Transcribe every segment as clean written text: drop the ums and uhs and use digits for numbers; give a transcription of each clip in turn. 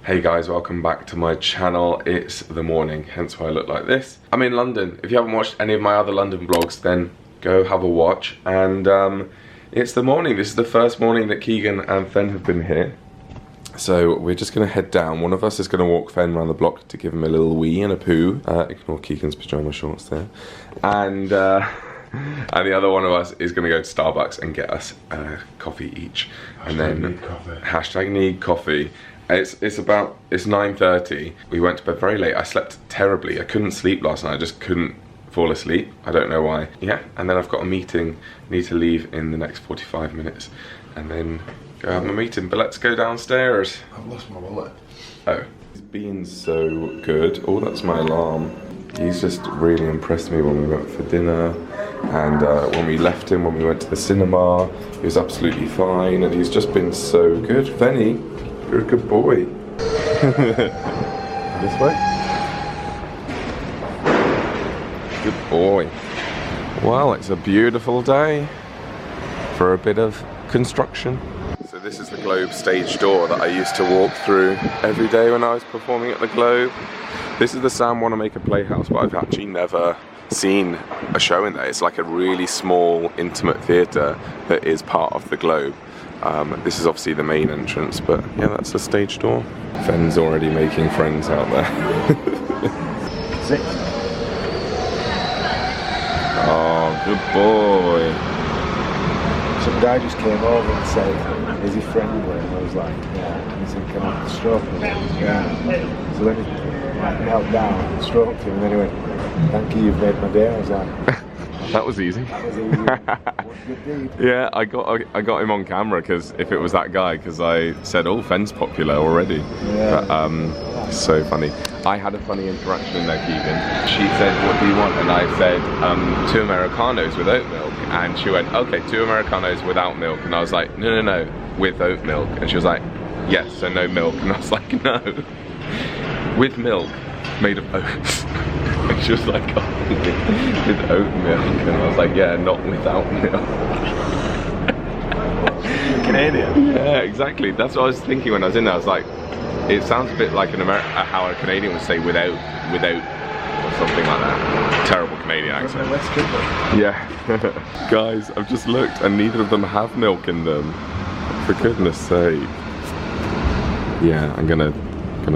Hey guys, welcome back to my channel. It's the morning, hence why I look like this. I'm in London. If you haven't watched any of my other London vlogs, then go have a watch. And it's the morning. This is the first morning that Keegan and Fen have been here. So we're just gonna head down. One of us is gonna walk Fen around the block to give him a little wee and a poo. Ignore Keegan's pajama shorts there. And the other one of us is gonna go to Starbucks and get us a coffee each. And then need coffee. Hashtag need coffee. It's 9:30. We went to bed very late. I slept terribly. I couldn't sleep last night. I just couldn't fall asleep. I don't know why. Yeah, and then I've got a meeting. Need to leave in the next 45 minutes. And then go have my meeting. But let's go downstairs. I've lost my wallet. Oh. He's been so good. Oh, that's my alarm. He's just really impressed me when we went for dinner. And when we left him, when we went to the cinema, he was absolutely fine. And he's just been so good. Fenny, you're a good boy. This way. Good boy. Well, it's a beautiful day for a bit of construction. So this is the Globe stage door that I used to walk through every day when I was performing at the Globe. This is the Sam Wanamaker Playhouse, but I've actually never seen a show in there. It's like a really small, intimate theatre that is part of the Globe. This is obviously the main entrance, but yeah, that's the stage door. Fen's already making friends out there. Six. Oh, good boy. Some guy just came over and said, is he friendly? And I was like, yeah. And he said, can I stroke him? Yeah. So then he knelt down and stroked him, and then he went, thank you, you've made my day. I was like, that was easy. that was easy. What a good deed. Yeah, I got him on camera because if it was that guy, because I said, oh, Fen's popular already. Yeah. But, so funny. I had a funny interaction in there, Keegan. She said, what do you want? And I said, 2 Americanos with oat milk. And she went, okay, 2 Americanos without milk. And I was like, no, with oat milk. And she was like, yes, so no milk. And I was like, no, with milk, made of oats. And she was like, oh, with oat milk. And I was like, yeah, not without milk. Canadian? Yeah, exactly. That's what I was thinking when I was in there. I was like, it sounds a bit like how a Canadian would say without, or something like that. Terrible Canadian accent. Yeah. Guys, I've just looked and neither of them have milk in them. For goodness sake. Yeah, I'm gonna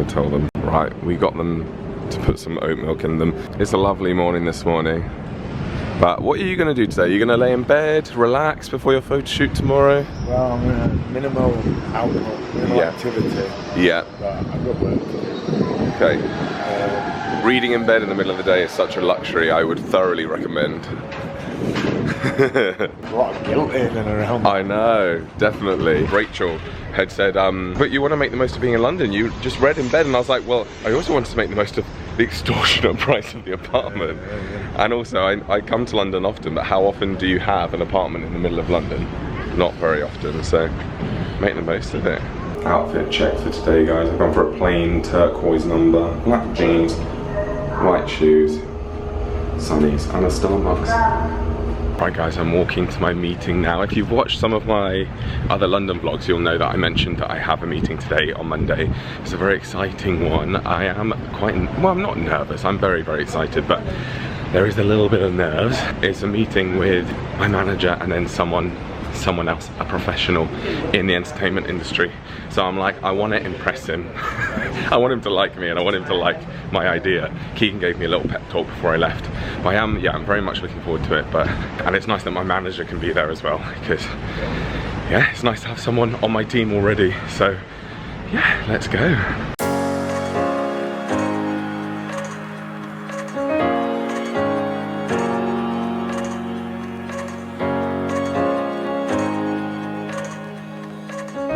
tell them. Right, we got them to put some oat milk in them. It's a lovely morning this morning. But what are you going to do today? You're going to lay in bed, relax before your photo shoot tomorrow? Well, I'm going to minimal alcohol, minimal activity. Yeah. But I've got work. Okay. Reading in bed in the middle of the day is such a luxury. I would thoroughly recommend. A lot of guilt in and around. I know, definitely. Rachel had said, but you want to make the most of being in London. You just read in bed, and I was like, well, I also wanted to make the most of the extortionate price of the apartment. Yeah. And also, I come to London often, but how often do you have an apartment in the middle of London? Not very often, so make the most of it. Outfit check for today, guys. I've gone for a plain turquoise number, black jeans, white shoes, sunnies, and a Starbucks. Right guys, I'm walking to my meeting now. If you've watched some of my other London vlogs, you'll know that I mentioned that I have a meeting today on Monday. It's a very exciting one. I am well, I'm not nervous, I'm very, very excited, but there is a little bit of nerves. It's a meeting with my manager and then someone else, a professional in the entertainment industry. So I'm like, I want to impress him. I want him to like me and I want him to like my idea. Keegan gave me a little pep talk before I left. But I'm very much looking forward to it. And it's nice that my manager can be there as well, because yeah, it's nice to have someone on my team already. So yeah, let's go.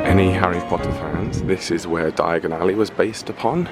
Any Harry Potter fans, this is where Diagon Alley was based upon.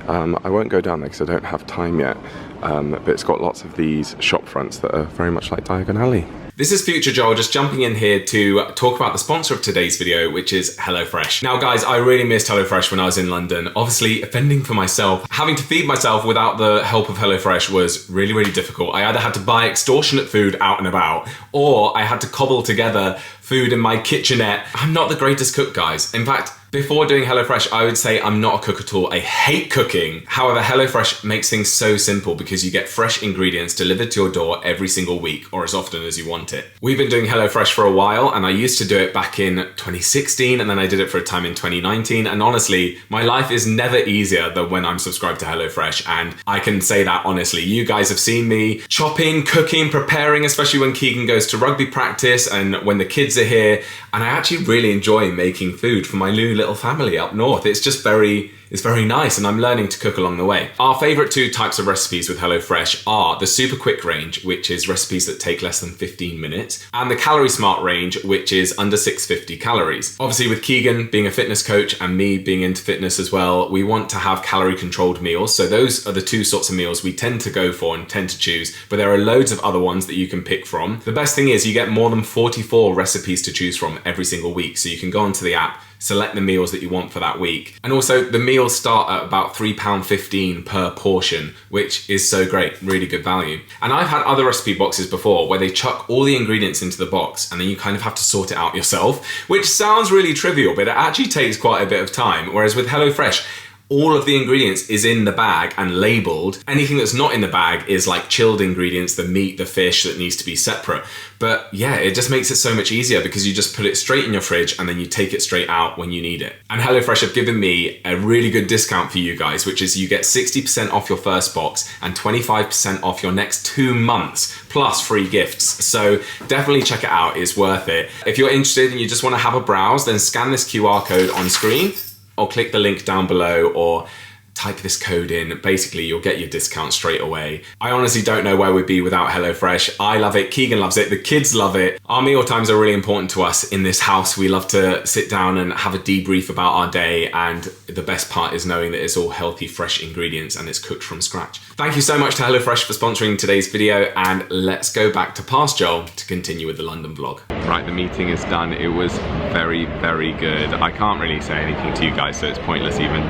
I won't go down there because I don't have time yet, but it's got lots of these shop fronts that are very much like Diagon Alley. This is Future Joel just jumping in here to talk about the sponsor of today's video, which is HelloFresh. Now guys, I really missed HelloFresh when I was in London. Obviously, fending for myself, having to feed myself without the help of HelloFresh was really, really difficult. I either had to buy extortionate food out and about, or I had to cobble together food in my kitchenette. I'm not the greatest cook, guys. In fact, Before doing HelloFresh, I would say I'm not a cook at all. I hate cooking. However, HelloFresh makes things so simple because you get fresh ingredients delivered to your door every single week, or as often as you want it. We've been doing HelloFresh for a while, and I used to do it back in 2016, and then I did it for a time in 2019. And honestly, my life is never easier than when I'm subscribed to HelloFresh. And I can say that honestly. You guys have seen me chopping, cooking, preparing, especially when Keegan goes to rugby practice and when the kids are here. And I actually really enjoy making food for my new little family up north. It's just very nice, and I'm learning to cook along the way. Our favorite two types of recipes with HelloFresh are the super quick range, which is recipes that take less than 15 minutes, and the calorie smart range, which is under 650 calories. Obviously, with Keegan being a fitness coach and me being into fitness as well, we want to have calorie controlled meals. So those are the two sorts of meals we tend to go for and tend to choose, but there are loads of other ones that you can pick from. The best thing is you get more than 44 recipes to choose from every single week. So you can go onto the app, select the meals that you want for that week. And also the meals start at about £3.15 per portion, which is so great, really good value. And I've had other recipe boxes before where they chuck all the ingredients into the box and then you kind of have to sort it out yourself, which sounds really trivial, but it actually takes quite a bit of time. Whereas with HelloFresh, all of the ingredients is in the bag and labeled. Anything that's not in the bag is like chilled ingredients, the meat, the fish that needs to be separate. But yeah, it just makes it so much easier because you just put it straight in your fridge and then you take it straight out when you need it. And HelloFresh have given me a really good discount for you guys, which is you get 60% off your first box and 25% off your next 2 months, plus free gifts. So definitely check it out, it's worth it. If you're interested and you just want to have a browse, then scan this QR code on screen, or click the link down below, or type this code in. Basically, you'll get your discount straight away. I honestly don't know where we'd be without HelloFresh. I love it, Keegan loves it, the kids love it. Our meal times are really important to us in this house. We love to sit down and have a debrief about our day, and the best part is knowing that it's all healthy, fresh ingredients and it's cooked from scratch. Thank you so much to HelloFresh for sponsoring today's video, and let's go back to past Joel to continue with the London vlog. Right, the meeting is done. It was very, very good. I can't really say anything to you guys, so it's pointless even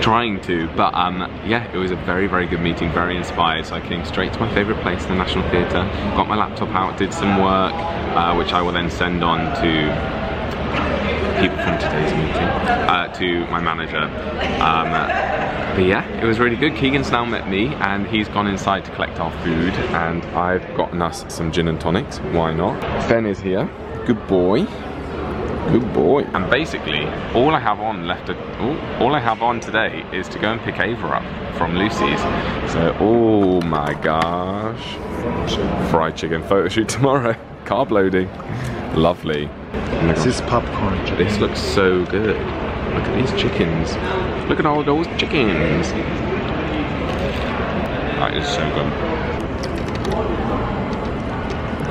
trying to, but yeah, it was a very, very good meeting, very inspired. So I came straight to my favorite place, the National Theatre, got my laptop out, did some work, which I will then send on to people from today's meeting, to my manager. But yeah, it was really good. Keegan's now met me and he's gone inside to collect our food, and I've gotten us some gin and tonics, why not? Ben is here, good boy. Good boy. And basically, all I have on today is to go and pick Ava up from Lucy's. So, oh my gosh. Fried chicken photo shoot tomorrow. Carb loading. Lovely. This is popcorn chicken. This looks so good. Look at these chickens. Look at all those chickens. That is so good.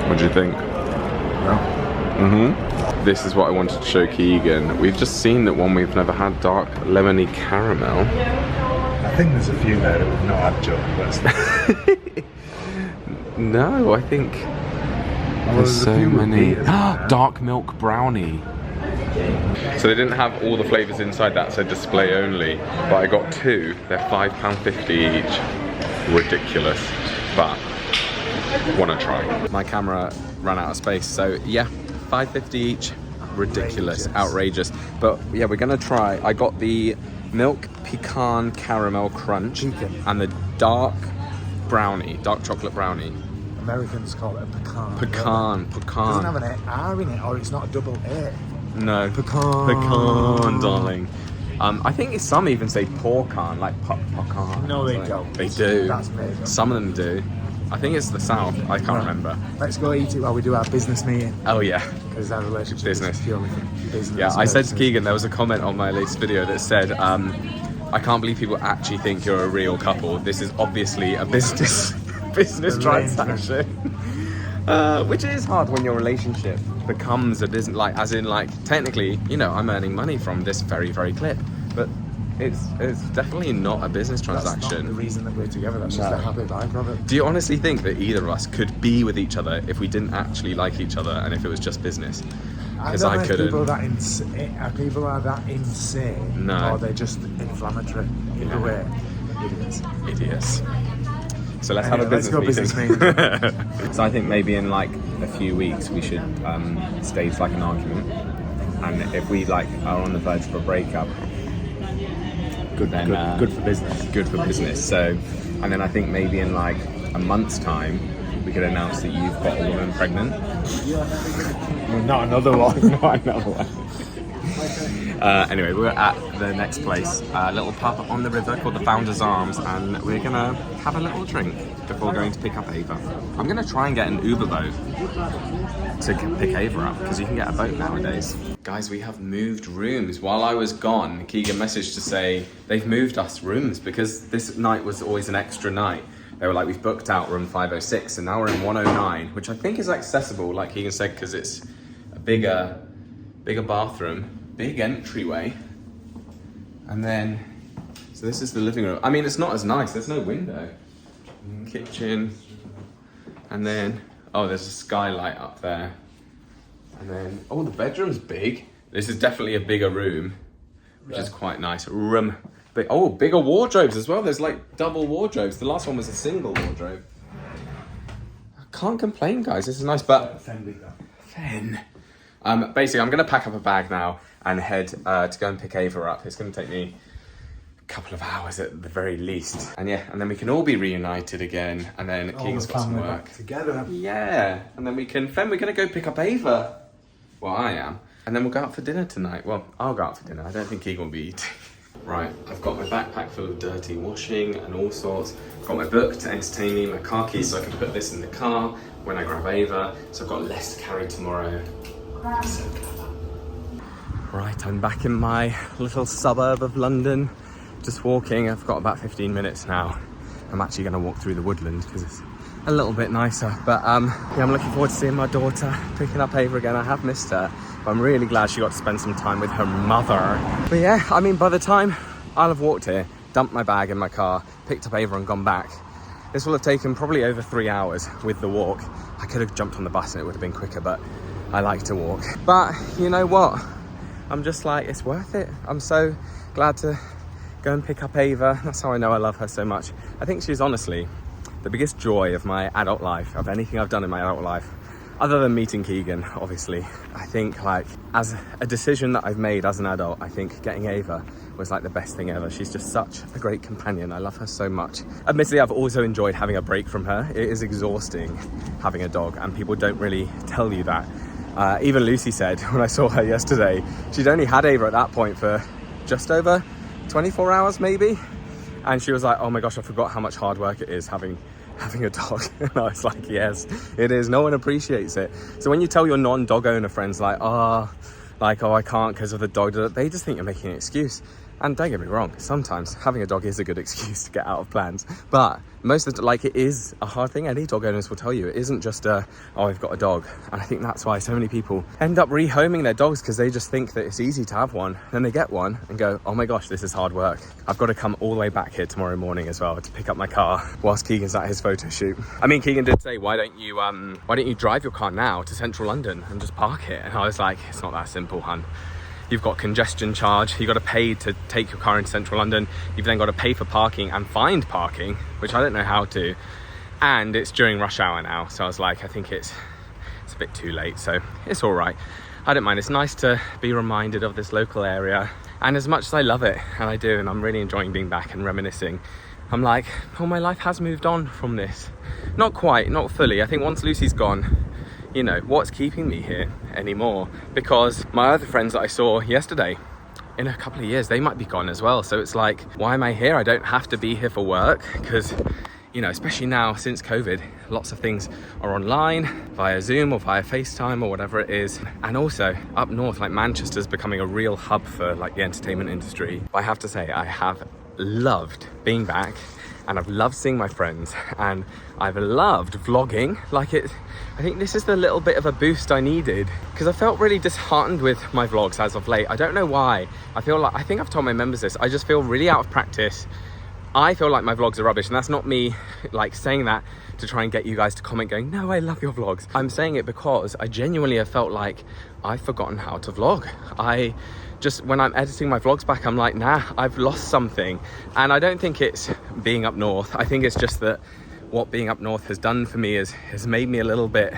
What do you think? Yeah. This is what I wanted to show Keegan. We've just seen that one we've never had, dark lemony caramel. I think there's a few there that we've not had, Joe. No, I think there's so many. Dark milk brownie. So they didn't have all the flavours inside that, so display only. But I got 2. They're £5.50 each. Ridiculous, but wanna try. My camera ran out of space, so yeah. £5.50 each, ridiculous, outrageous. But yeah, we're gonna try. I got the milk pecan caramel crunch and the dark brownie, dark chocolate brownie. Americans call it a pecan. Pecan. It doesn't have an R in it, or it's not a double A. No. Pecan, darling. I think some even say porcan, like pecan. No, they don't. They do. That's made up. Some of them do. I think it's the South. I can't remember. Let's go eat it while we do our business meeting. Oh yeah. Because our relationship Business. is purely business. Yeah, I said to Keegan, there was a comment on my latest video that said, I can't believe people actually think you're a real couple. This is obviously a business transaction. Which is hard when your relationship becomes a business, like, as in, like, technically, you know, I'm earning money from this very, very clip, but it's definitely not a business transaction. That's not the reason that we're together, that's just a happy byproduct. Do you honestly think that either of us could be with each other if we didn't actually like each other and if it was just business? Because I couldn't. Are people that insane? No. Or they're just inflammatory? Either way, Idiots. So let's Anyway, have a business meeting. So I think maybe in like a few weeks we should stage like an argument. and if we like are on the verge of a breakup, good for business. Good for business. So, and then I think maybe in like a month's time, we could announce that you've got a woman pregnant. Well, not another one. Not another one. Anyway, we're at the next place, a little pub on the river called the Founder's Arms, and we're gonna have a little drink before going to pick up Ava. I'm gonna try and get an Uber boat to pick Ava up, because you can get a boat nowadays. Guys, we have moved rooms. While I was gone, Keegan messaged to say they've moved us rooms, because this night was always an extra night. They were like, we've booked out room 506, and now we're in 109, which I think is accessible, like Keegan said, because it's a bigger bathroom, big entryway, and then, so this is the living room. I mean, it's not as nice, there's no window. Kitchen, and then, oh, there's a skylight up there. And then, oh, the bedroom's big. This is definitely a bigger room, which is quite nice. But, oh, bigger wardrobes as well. There's like double wardrobes. The last one was a single wardrobe. I can't complain, guys. This is nice, but Fen. Basically, I'm gonna pack up a bag now and head to go and pick Ava up. It's gonna take me a couple of hours at the very least. And yeah, and then we can all be reunited again. And then Keegan's got some work. Together. Yeah, and then we're gonna go pick up Ava. Well, I am. And then we'll go out for dinner tonight. Well, I'll go out for dinner. I don't think Keegan will be eating. Right, I've got my backpack full of dirty washing and all sorts. I've got my book to entertain me, my car keys so I can put this in the car when I grab Ava. So I've got less to carry tomorrow. So clever. Right, I'm back in my little suburb of London. Just walking, I've got about 15 minutes now. I'm actually gonna walk through the woodland because it's a little bit nicer. But yeah, I'm looking forward to seeing my daughter, picking up Ava again. I have missed her. I'm really glad she got to spend some time with her mother. But yeah, I mean, by the time I'll have walked here, dumped my bag in my car, picked up Ava and gone back, this will have taken probably over 3 hours with the walk. I could have jumped on the bus and it would have been quicker, but I like to walk. But you know what? I'm just like, it's worth it. I'm so glad to go and pick up Ava. That's how I know I love her so much. I think she's honestly the biggest joy of my adult life, of anything I've done in my adult life. Other than meeting Keegan, obviously. I think like as a decision that I've made as an adult, I think getting Ava was like the best thing ever. She's just such a great companion. I love her so much. Admittedly, I've also enjoyed having a break from her. It is exhausting having a dog, and people don't really tell you that. Even Lucy said when I saw her yesterday, she'd only had Ava at that point for just over 24 hours maybe. And she was like, oh my gosh, I forgot how much hard work it is having a dog. And I was like, yes, it is. No one appreciates it. So when you tell your non-dog owner friends like, oh, I can't because of the dog, they just think you're making an excuse. And don't get me wrong, sometimes having a dog is a good excuse to get out of plans. But most of the, like, it is a hard thing. Any dog owners will tell you it isn't just oh, I've got a dog. And I think that's why so many people end up rehoming their dogs, because they just think that it's easy to have one. Then they get one and go, oh my gosh, this is hard work. I've got to come all the way back here tomorrow morning as well to pick up my car whilst Keegan's at his photo shoot. I mean, Keegan did say, why don't you drive your car now to central London and just park it? And I was like, it's not that simple, hun. You've got congestion charge, you've got to pay to take your car into central London, you've then got to pay for parking and find parking, which I don't know how to, and it's during rush hour now, so I was like, I think it's a bit too late, so it's all right. I don't mind. It's nice to be reminded of this local area, and as much as I love it, and I do, and I'm really enjoying being back and reminiscing, I'm like, oh, my life has moved on from this. Not quite, not fully. I think once Lucy's gone, you know, what's keeping me here anymore? Because my other friends that I saw yesterday, in a couple of years, they might be gone as well. So it's like, why am I here? I don't have to be here for work, because, you know, especially now since COVID, lots of things are online via Zoom or via FaceTime or whatever it is. And also up north, like Manchester's becoming a real hub for like the entertainment industry. But I have to say, I have loved being back, and I've loved seeing my friends, and I've loved vlogging. Like I think this is the little bit of a boost I needed, because I felt really disheartened with my vlogs as of late. I don't know why. I think I've told my members this. I just feel really out of practice. I feel like my vlogs are rubbish, and that's not me like saying that to try and get you guys to comment going, no, I love your vlogs. I'm saying it because I genuinely have felt like I've forgotten how to vlog. When I'm editing my vlogs back, I'm like, nah, I've lost something. And I don't think it's being up north. I think it's just that what being up north has done for me has made me a little bit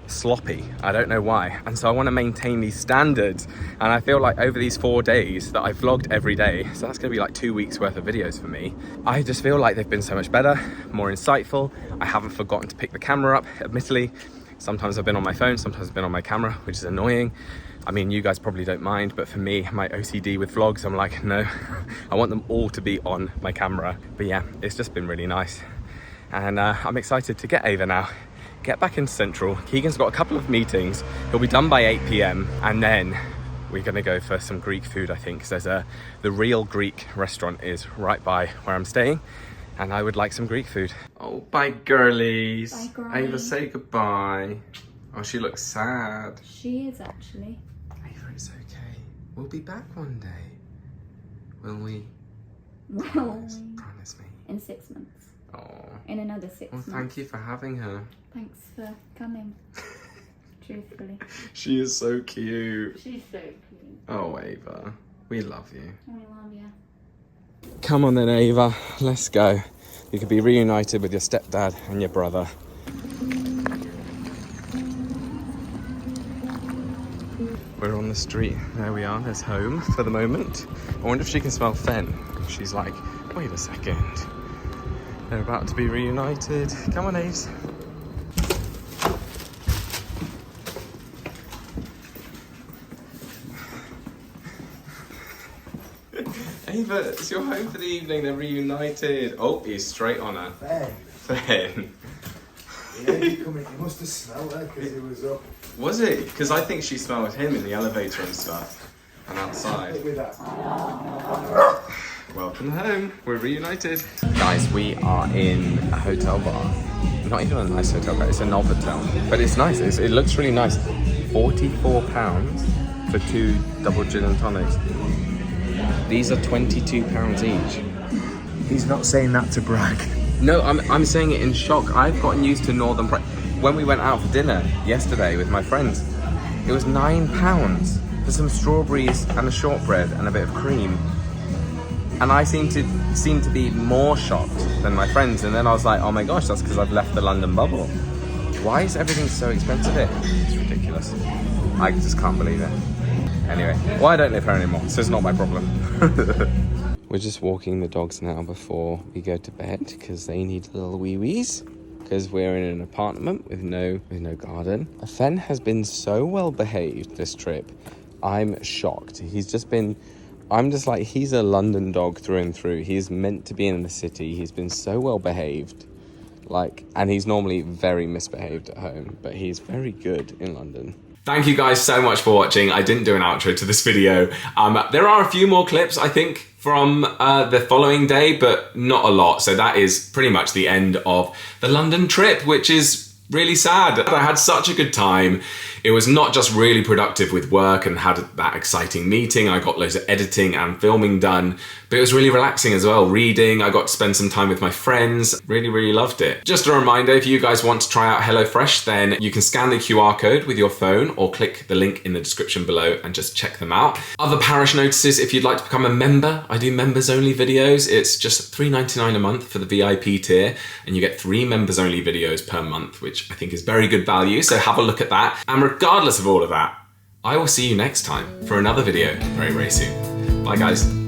sloppy. I don't know why. And so I want to maintain these standards. And I feel like over these 4 days that I vlogged every day, so that's going to be like 2 weeks worth of videos for me, I just feel like they've been so much better, more insightful. I haven't forgotten to pick the camera up, admittedly. Sometimes I've been on my phone, sometimes I've been on my camera, which is annoying. I mean, you guys probably don't mind, but for me, my OCD with vlogs, I'm like, no, I want them all to be on my camera. But yeah, it's just been really nice. And I'm excited to get Ava now, get back into Central. Keegan's got a couple of meetings. He'll be done by 8 p.m. and then we're gonna go for some Greek food, I think. Because there's the Real Greek restaurant is right by where I'm staying, and I would like some Greek food. Oh, bye girlies. Bye, girlie. Ava, say goodbye. Oh, she looks sad. She is actually. Ava, it's okay. We'll be back one day. Will we? Well, Promise me. in 6 months. Oh. In another 6 Well, months. thank you for having her. Thanks for coming. Truthfully. She is so cute. She's so cute. Oh, Ava, we love you. I love you. Come on then, Ava, let's go. You could be reunited with your stepdad and your brother. We're on the street. There we are. There's home for the moment. I wonder if she can smell fen. She's like, wait a second. They're about to be reunited. Come on, Ace. Ava, it's your home for the evening. They're reunited. Oh, he's straight on her. Ben. Ben. Yeah, he must have smelled her because he was up. Was it? Because I think she smelled him in the elevator and stuff. And outside. With that. Welcome home. We're reunited. Guys, we are in a hotel bar. Not even a nice hotel bar, it's a Novotel. But it's nice, it looks really nice. £44 for 2 double gin and tonics. These are £22 each. He's not saying that to brag. No, I'm saying it in shock. I've gotten used to Northern price. When we went out for dinner yesterday with my friends, it was £9 for some strawberries and a shortbread and a bit of cream. And I seem to be more shocked than my friends. And then I was like, oh my gosh, that's because I've left the London bubble. Why is everything so expensive here? It's ridiculous. I just can't believe it. Anyway, well, I don't live here anymore, so it's not my problem. We're just walking the dogs now before we go to bed because they need little wee-wees. Because we're in an apartment with no garden. Fen has been so well behaved this trip. I'm shocked. I'm just like, he's a London dog through and through. He's meant to be in the city. He's been so well behaved. And he's normally very misbehaved at home, but he's very good in London. Thank you guys so much for watching. I didn't do an outro to this video. There are a few more clips, I think, from the following day, but not a lot. So that is pretty much the end of the London trip, which is really sad. I had such a good time. It was not just really productive with work and had that exciting meeting. I got loads of editing and filming done, but it was really relaxing as well. Reading, I got to spend some time with my friends. Really, really loved it. Just a reminder, if you guys want to try out HelloFresh, then you can scan the QR code with your phone or click the link in the description below and just check them out. Other parish notices, if you'd like to become a member, I do members only videos. It's just $3.99 a month for the VIP tier, and you get 3 members only videos per month, which I think is very good value. So have a look at that. And regardless of all of that, I will see you next time for another video very, very soon. Bye guys.